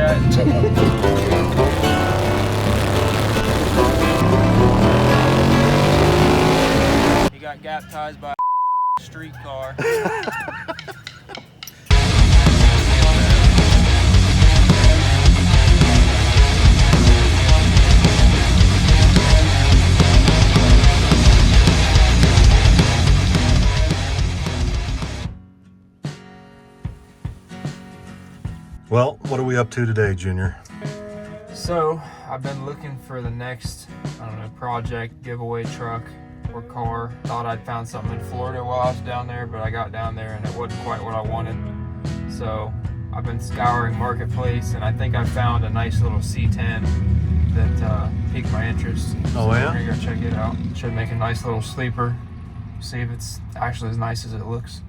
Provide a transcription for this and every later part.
that. He got baptized by a streetcar. Well, what are we up to today, Junior? So, I've been looking for the next, I don't know, project, giveaway truck or car. Thought I'd found something in Florida while I was down there, but I got down there and it wasn't quite what I wanted. So, I've been scouring Marketplace and I think I found a nice little C10 that piqued my interest. Oh, so yeah? I'm gonna go check it out. Should make a nice little sleeper. See if it's actually as nice as it looks.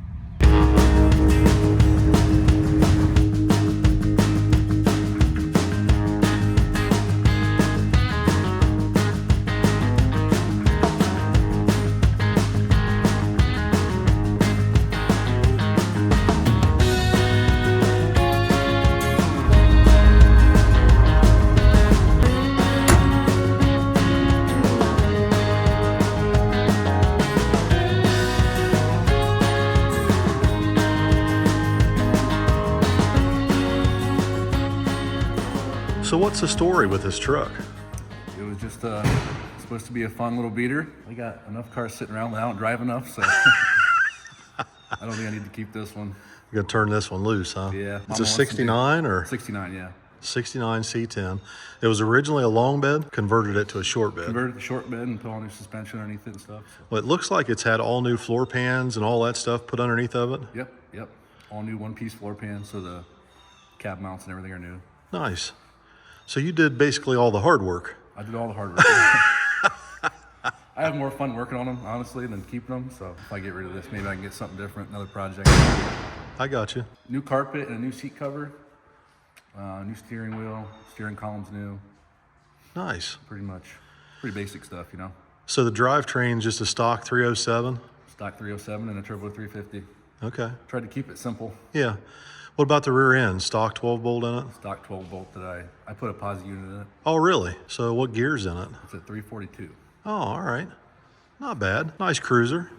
So what's the story with this truck? It was just supposed to be a fun little beater. We got enough cars sitting around, but I don't drive enough, so I don't think I need to keep this one. You gotta turn this one loose, huh? Yeah. It's a 69 or? 69, yeah. 69 C10. It was originally a long bed, converted it to a short bed. Converted the short bed and put all new suspension underneath it and stuff. So. Well, it looks like it's had all new floor pans and all that stuff put underneath of it. Yep. All new one-piece floor pans, so the cab mounts and everything are new. Nice. So you did basically all the hard work. I did all the hard work. I have more fun working on them, honestly, than keeping them. So if I get rid of this, maybe I can get something different, another project. I got you. New carpet and a new seat cover. New steering wheel, steering column's new. Nice. Pretty much, pretty basic stuff, you know. So the drivetrain's just a stock 307? Stock 307 and a turbo 350. Okay. Tried to keep it simple. Yeah. What about the rear end? Stock 12 bolt in it? Stock 12 bolt that I put a posi unit in it. Oh, really? So what gear's in it? It's at 342. Oh, all right. Not bad. Nice cruiser.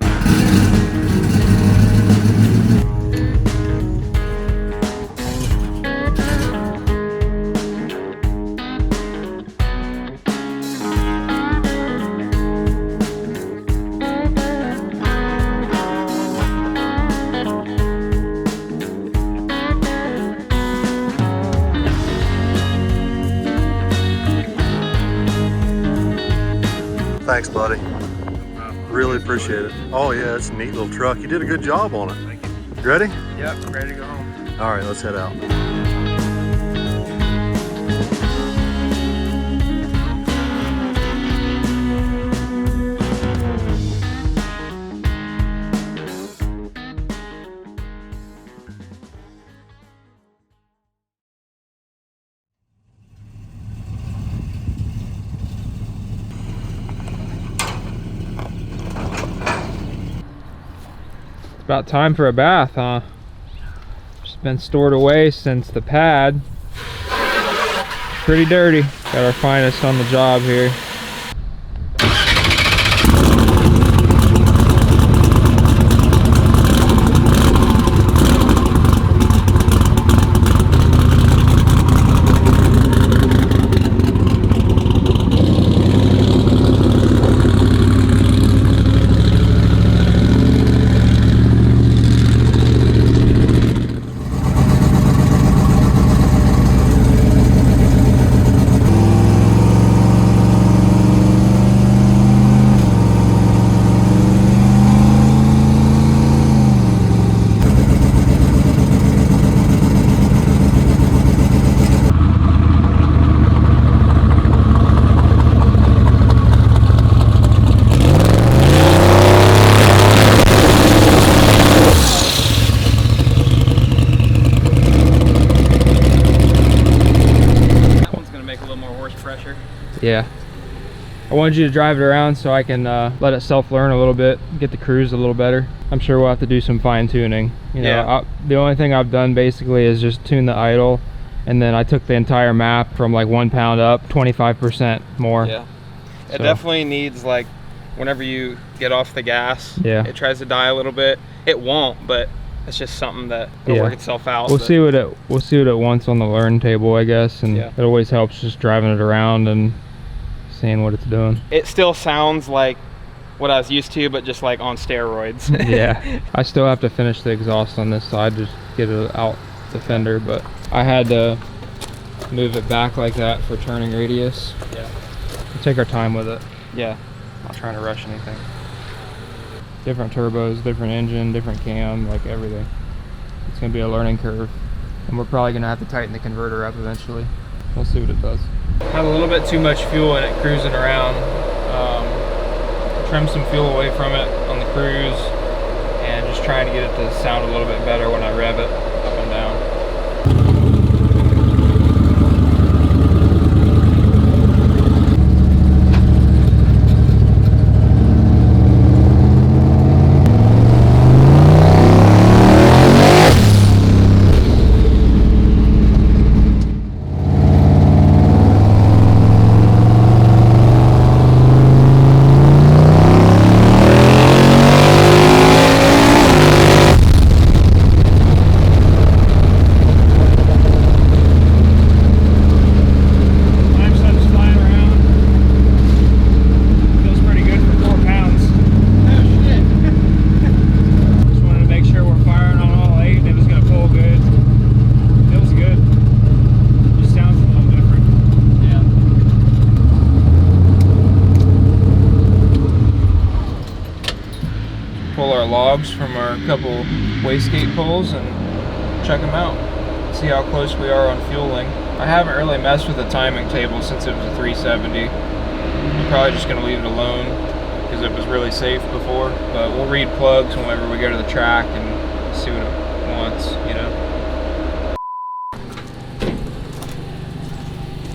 Thanks, buddy. Really appreciate it. Oh yeah, it's a neat little truck. You did a good job on it. Thank you. You ready? Yep, ready to go home. All right, let's head out. About time for a bath, huh? Just been stored away since the pad. Pretty dirty. Got our finest on the job here. Yeah. I wanted you to drive it around so I can let it self-learn a little bit, get the cruise a little better. I'm sure we'll have to do some fine-tuning. You know, Yeah. the only thing I've done basically is just tune the idle And then I took the entire map from like 1 pound up, 25% more. Yeah. It So- definitely needs, like, whenever you get off the gas, Yeah. it tries to die a little bit. It won't, but it's just something that will Yeah. work itself out. We'll but- see what it wants on the learn table, I guess, and Yeah. it always helps just driving it around and seeing what it's doing. It still sounds like what I was used to, but just like on steroids. Yeah, I still have to finish the exhaust on this side, just get it out the fender, but I had to move it back like that for turning radius. Yeah. We'll take our time with it. Yeah. Not trying to rush anything. Different turbos, different engine, different cam, like everything. It's gonna be a learning curve, and we're probably gonna have to tighten the converter up eventually. We'll see what it does. Had a little bit too much fuel in it cruising around. Trim some fuel away from it on the cruise, and just trying to get it to sound a little bit better when I rev it up and down. Pull our logs from our couple wastegate pulls and check them out. See how close we are on fueling. I haven't really messed with the timing table since it was a 370. I'm probably just gonna leave it alone because it was really safe before, but we'll read plugs whenever we go to the track and see what it wants, you know.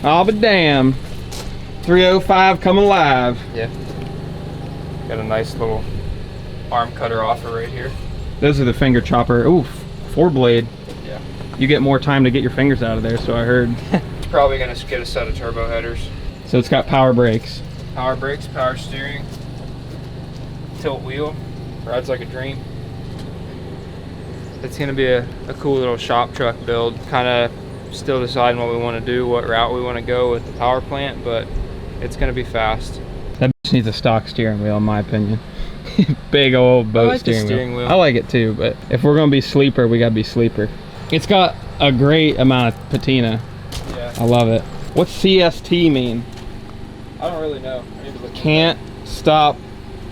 Oh, but damn. 305 come alive. Yeah. Got a nice little arm cutter offer right here. Those are the finger chopper. Ooh, 4-blade. Yeah. You get more time to get your fingers out of there, so I heard. It's probably gonna get a set of turbo headers. So it's got power brakes. Power brakes, power steering, tilt wheel, rides like a dream. It's gonna be a cool little shop truck build. Kind of still deciding what we want to do, what route we want to go with the power plant, but it's gonna be fast. That bitch needs a stock steering wheel, in my opinion. Big old boat like the steering, steering wheel. I like it too, but if we're gonna be sleeper, we gotta be sleeper. It's got a great amount of patina. Yeah. I love it. What's CST mean? I don't really know. I need to look. Can't stop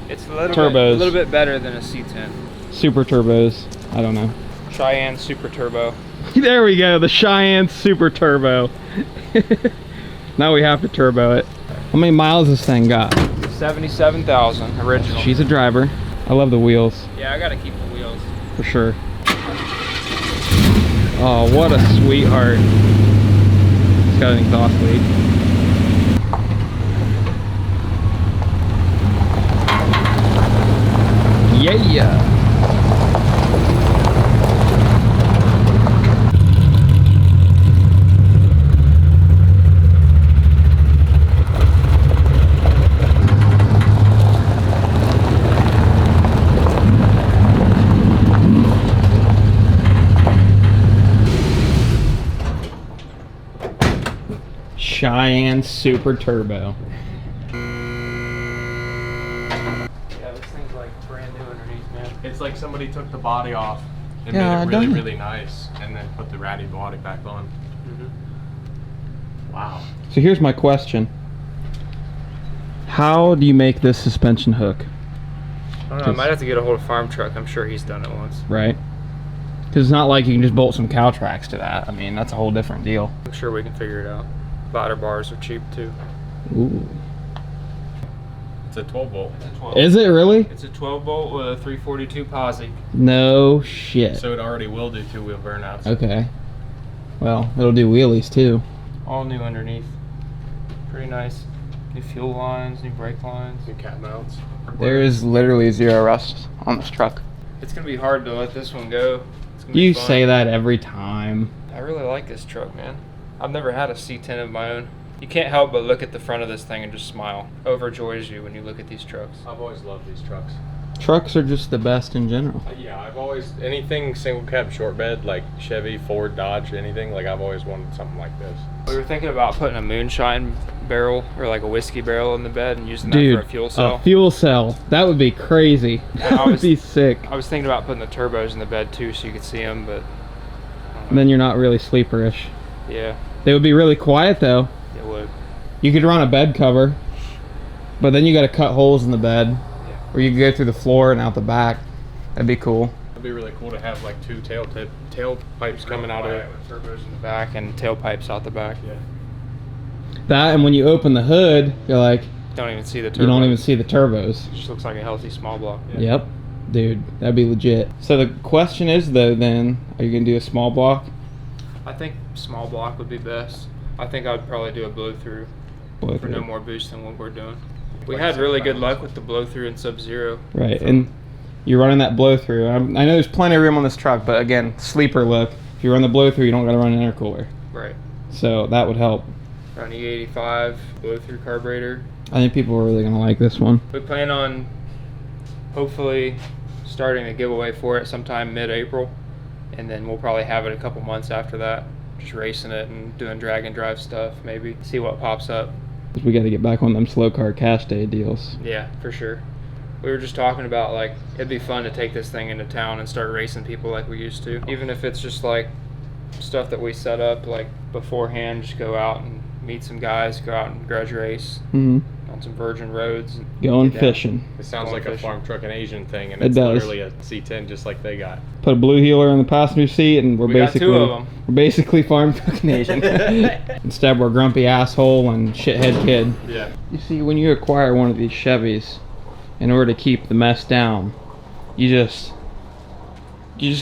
It's a little turbos. a little bit better than a C10. super turbos. I don't know. Cheyenne Super Turbo. There we go, the Cheyenne Super Turbo. Now we have to turbo it. How many miles this thing got? 77,000 original. She's a driver. I love the wheels, Yeah, I gotta keep the wheels. for sure. Oh, what a sweetheart. It's got an exhaust lead. Yeah. Cheyenne Super Turbo. Yeah, this thing's like brand new underneath, man. It's like somebody took the body off and Yeah, made it really, done. really nice and then put the ratty body back on. Wow. So here's my question. How do you make this suspension hook, I don't know, I might have to get a hold of Farm Truck. I'm sure he's done it once. right? Because it's not like you can just bolt some cow tracks to that. I mean, that's a whole different deal. I'm sure we can figure it out. Ladder bars are cheap too. Ooh. It's a 12 volt. It's a 12. Is it really? It's a 12 volt with a 342 posi. No shit. So it already will do 2-wheel burnouts. Okay. Well, it'll do wheelies too. All new underneath. Pretty nice. New fuel lines, new brake lines. New cat mounts. There is literally zero rust on this truck. It's gonna be hard to let this one go. It's gonna be You fun. say that every time. I really like this truck, man. I've never had a C10 of my own. You can't help but look at the front of this thing and just smile. Overjoys you when you look at these trucks. I've always loved these trucks. Trucks are just the best in general. Yeah, I've always, anything single cab short bed, like Chevy, Ford, Dodge, anything, like I've always wanted something like this. We were thinking about putting a moonshine barrel or like a whiskey barrel in the bed and using Dude, that for a fuel cell. a fuel cell. That would be crazy. That would be sick. I was thinking about putting the turbos in the bed too so you could see them, but Then you're not really sleeperish. yeah, They would be really quiet though. it would. You could run a bed cover, but then you got to cut holes in the bed, or you could go through the floor and out the back. That'd be cool. It'd be really cool to have like two tailpipes coming out of it. With turbos in the back and tailpipes out the back. Yeah. That, and when you open the hood, you're like, Don't even see the turbos. you don't even see the turbos. It just looks like a healthy small block. Yeah. Yep, dude, that'd be legit. So the question is though, then, are you gonna do a small block? I think small block would be best. I think I'd probably do a blow through for no more boost than what we're doing. We had really good luck with the blow through in Sub-Zero. Right, and you're running that blow through. I know there's plenty of room on this truck, but again, sleeper look. If you run the blow through, you don't gotta run an intercooler. Right. So that would help. Around E85, blow through carburetor. I think people are really gonna like this one. We plan on hopefully starting a giveaway for it sometime mid-April, and then we'll probably have it a couple months after that. Just racing it and doing drag and drive stuff, maybe. See what pops up. We gotta get back on them slow car cash day deals. Yeah, for sure. We were just talking about, like, it'd be fun to take this thing into town and start racing people like we used to. Even if it's just like stuff that we set up like beforehand, just go out and meet some guys, go out and grudge race Mm-hmm. on some virgin roads. And Going get down. fishing. It sounds Going like a fishing. farm truck and Asian thing, and It it's does. literally a C10 just like they got. Put a blue healer in the passenger seat, and We got two of them. we're basically farm trucking Asian. Instead, we're grumpy asshole and shithead kid. Yeah. You see, when you acquire one of these Chevys, in order to keep the mess down, you just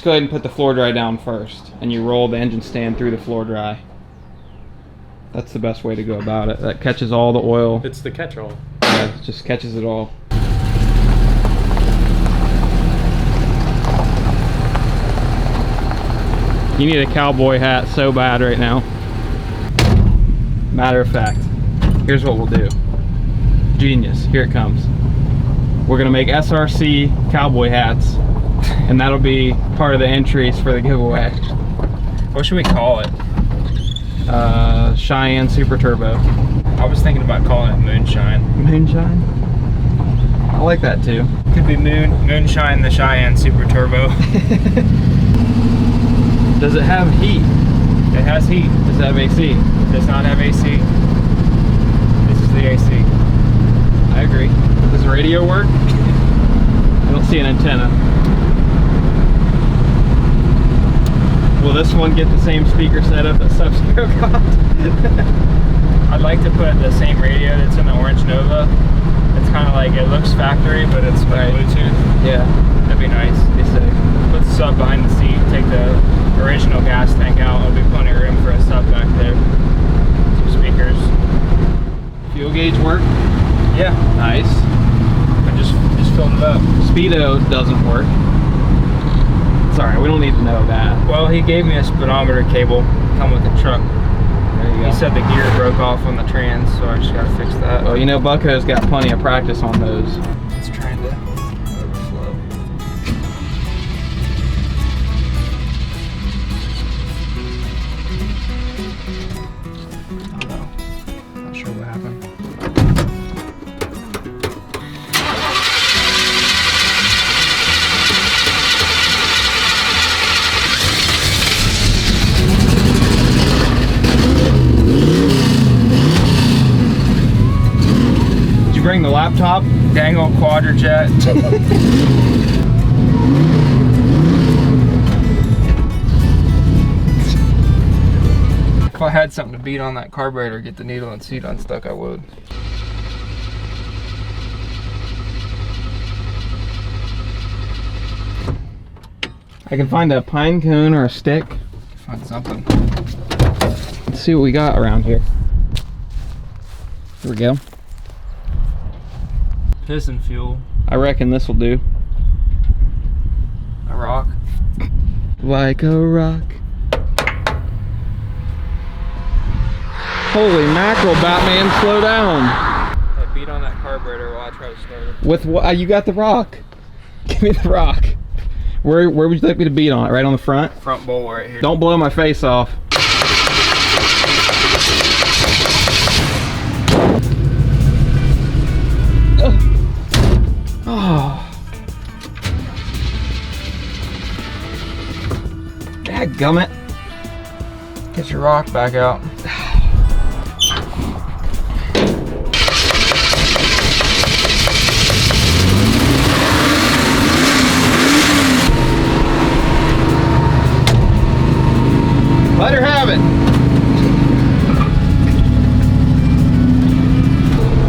go ahead and put the floor dry down first, and you roll the engine stand through the floor dry. That's the best way to go about it. That catches all the oil. It's the catch-all. Yeah, it just catches it all. You need a cowboy hat so bad right now. Matter of fact, here's what we'll do. Genius, here it comes. We're gonna make SRC cowboy hats, and that'll be part of the entries for the giveaway. What should we call it? Cheyenne Super Turbo. I was thinking about calling it Moonshine. Moonshine? I like that too. Could be Moonshine the Cheyenne Super Turbo. Does it have heat? It has heat. Does it have AC? It does not have AC. This is the AC. I agree. Does the radio work? I don't see an antenna. Will this one get the same speaker setup that Sub-Zero got? I'd like to put the same radio that's in the Orange Nova. It's kind of like, it looks factory, but it's Right. Bluetooth. Yeah, That'd be nice. be sick. Put the sub behind the seat, take the original gas tank out. There'll be plenty of room for a sub back there. Some speakers. Fuel gauge work? Yeah, Nice. I just filled it up. Speedo doesn't work. It's alright, we don't need to know that. Well, he gave me a speedometer cable, come with the truck. There you go. He said the gear broke off on the trans, so I just gotta fix that. Well, you know Bucko's got plenty of practice on those. It's trying to overflow. I don't know. Not sure what happened. Did you bring the laptop? Dangle quadrajet. If I had something to beat on that carburetor, get the needle and seat unstuck, I would. I can find a pine cone or a stick. Find something. Let's see what we got around here. Here we go. Piston fuel. I reckon this will do. A rock. Like a rock. Holy mackerel, Batman, slow down. I beat on that carburetor while I try to start it. With what? You got the rock. Give me the rock. Where would you like me to beat on it? Right on the front? Front bowl right here. Don't blow my face off. Oh. Dadgummit. Get your rock back out. Let her have it.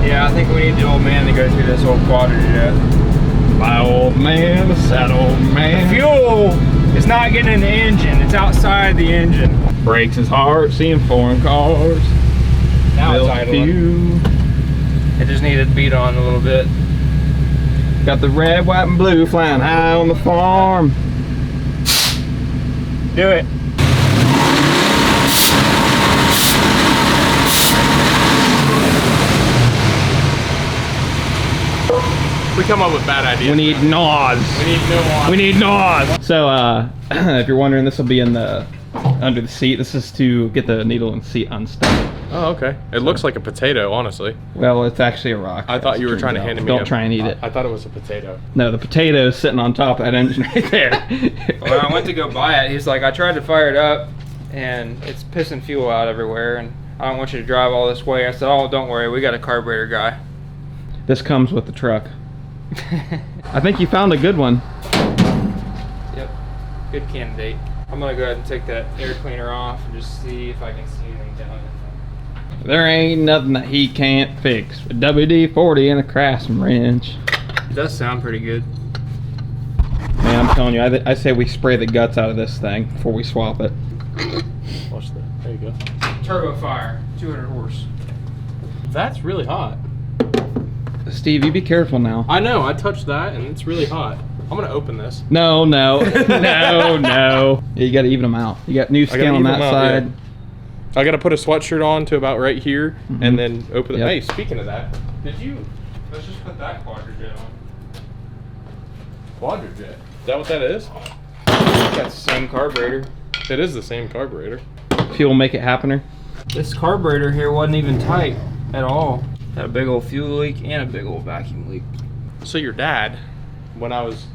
Yeah, I think we need the old man to go through this old quadrijet. My old man, a sad old man. Fuel is not getting in the engine. It's outside the engine. Breaks his heart seeing foreign cars. Now it's Built idling. few. It just needed beat on a little bit. Got the red, white, and blue flying high on the farm. Do it. We come up with bad ideas. We need NOS. We need no one. We need NOS. So, if you're wondering, this will be in the under the seat. This is to get the needle and seat unstuck. Oh, okay. It looks like a potato, honestly. Well, it's actually a rock. I thought you were Turns trying to out. hand me. Don't try and eat it. I thought it was a potato. No, the potato's sitting on top of that engine right there. When I went to go buy it, he's like, I tried to fire it up, and it's pissing fuel out everywhere, and I don't want you to drive all this way. I said, oh, don't worry, we got a carburetor guy. This comes with the truck. I think you found a good one. Yep, good candidate. I'm gonna go ahead and take that air cleaner off and just see if I can see anything down in There ain't nothing that he can't fix. A WD-40 and a Craftsman wrench. there. It does sound pretty good. Man, I'm telling you, I say we spray the guts out of this thing before we swap it. Watch that. There you go. Turbo fire, 200 horse. That's really hot. Steve, you be careful now. I know. I touched that, and it's really hot. I'm gonna open this. No, no, no, no. Yeah, you gotta even them out. You got new skin on that side. Yeah. I gotta put a sweatshirt on to about right here, and then open it. Yep. Hey, speaking of that, Let's just put that quadrijet on. quadrijet. Is that what that is? That's the same carburetor. It is the same carburetor. Fuel make it happener. This carburetor here wasn't even tight at all. Had a big old fuel leak and a big old vacuum leak. So your dad, when I was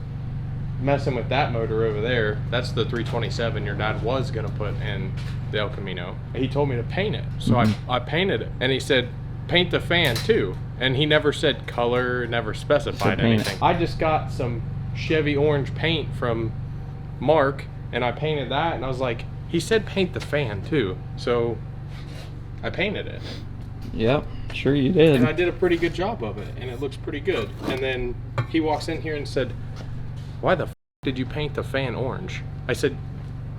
messing with that motor over there, that's the 327 your dad was gonna put in the El Camino. He told me to paint it, so I painted it, and he said paint the fan too, and he never said color, never specified paint anything. I just got some Chevy orange paint from Mark, and I painted that, and I was like, he said paint the fan too, so I painted it. Yep, sure you did. And I did a pretty good job of it, and it looks pretty good. And then he walks in here and said, why the f did you paint the fan orange? I said,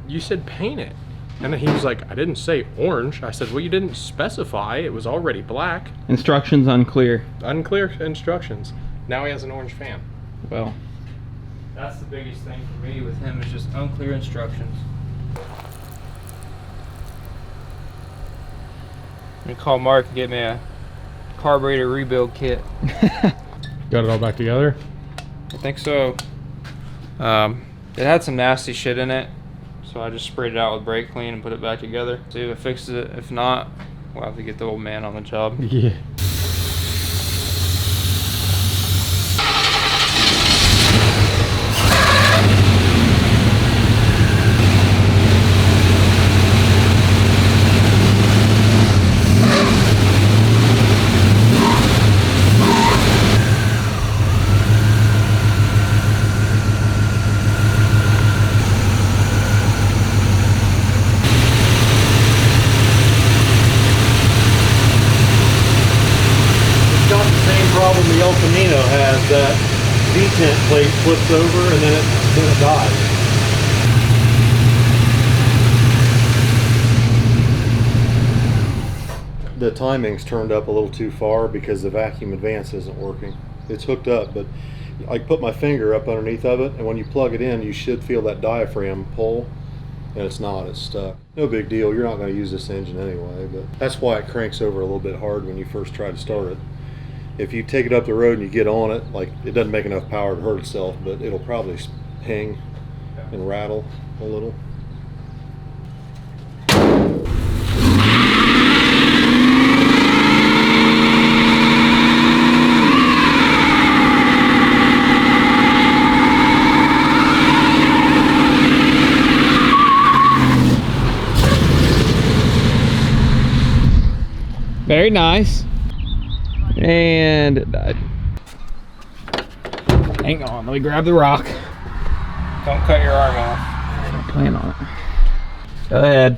you said paint it. And then he was like, I didn't say orange. I said, well, you didn't specify. It was already black. Instructions unclear. Unclear instructions. Now he has an orange fan. Well, That's the biggest thing for me with him is just unclear instructions. I'm gonna call Mark and get me a carburetor rebuild kit. Got it all back together? I think so. It had some nasty shit in it, so I just sprayed it out with brake clean and put it back together. See if it fixes it. If not, we'll have to get the old man on the job. yeah. Got the same problem the El Camino has. That V-tent plate flips over and then it dies. The timing's turned up a little too far because the vacuum advance isn't working. It's hooked up, but I put my finger up underneath of it, and when you plug it in, you should feel that diaphragm pull. and it's not, it's stuck. No big deal, you're not going to use this engine anyway, but that's why it cranks over a little bit hard when you first try to start it. If you take it up the road and you get on it, like, it doesn't make enough power to hurt itself, but it'll probably ping and rattle a little. Very nice. And it died. Hang on, let me grab the rock. Don't cut your arm off. I don't plan on it. Go ahead.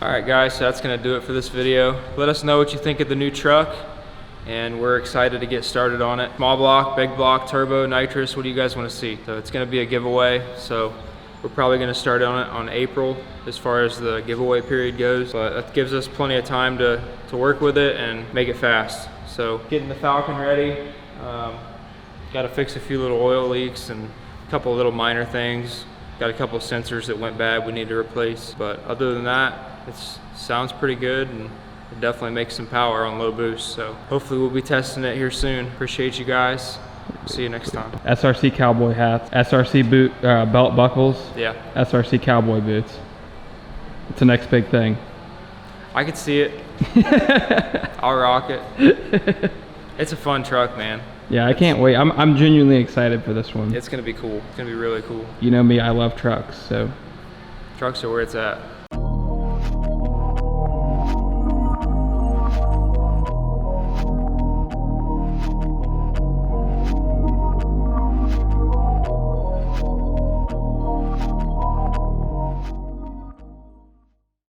Alright guys, so that's going to do it for this video. Let us know what you think of the new truck, and we're excited to get started on it. Small block, big block, turbo, nitrous, what do you guys want to see? So it's going to be a giveaway, so we're probably going to start on it on April as far as the giveaway period goes, but that gives us plenty of time to work with it and make it fast. So getting the Falcon ready, got to fix a few little oil leaks and a couple of little minor things. Got a couple of sensors that went bad we need to replace, but other than that, it sounds pretty good and it definitely makes some power on low boost. So hopefully we'll be testing it here soon. Appreciate you guys. See you next time. SRC cowboy hats, SRC boot belt buckles, Yeah, SRC cowboy boots. It's the next big thing. I could see it. I'll rock it. It's a fun truck, man. Yeah, I can't wait. I'm genuinely excited for this one. It's gonna be cool. It's gonna be really cool. You know me, I love trucks, so Trucks are where it's at.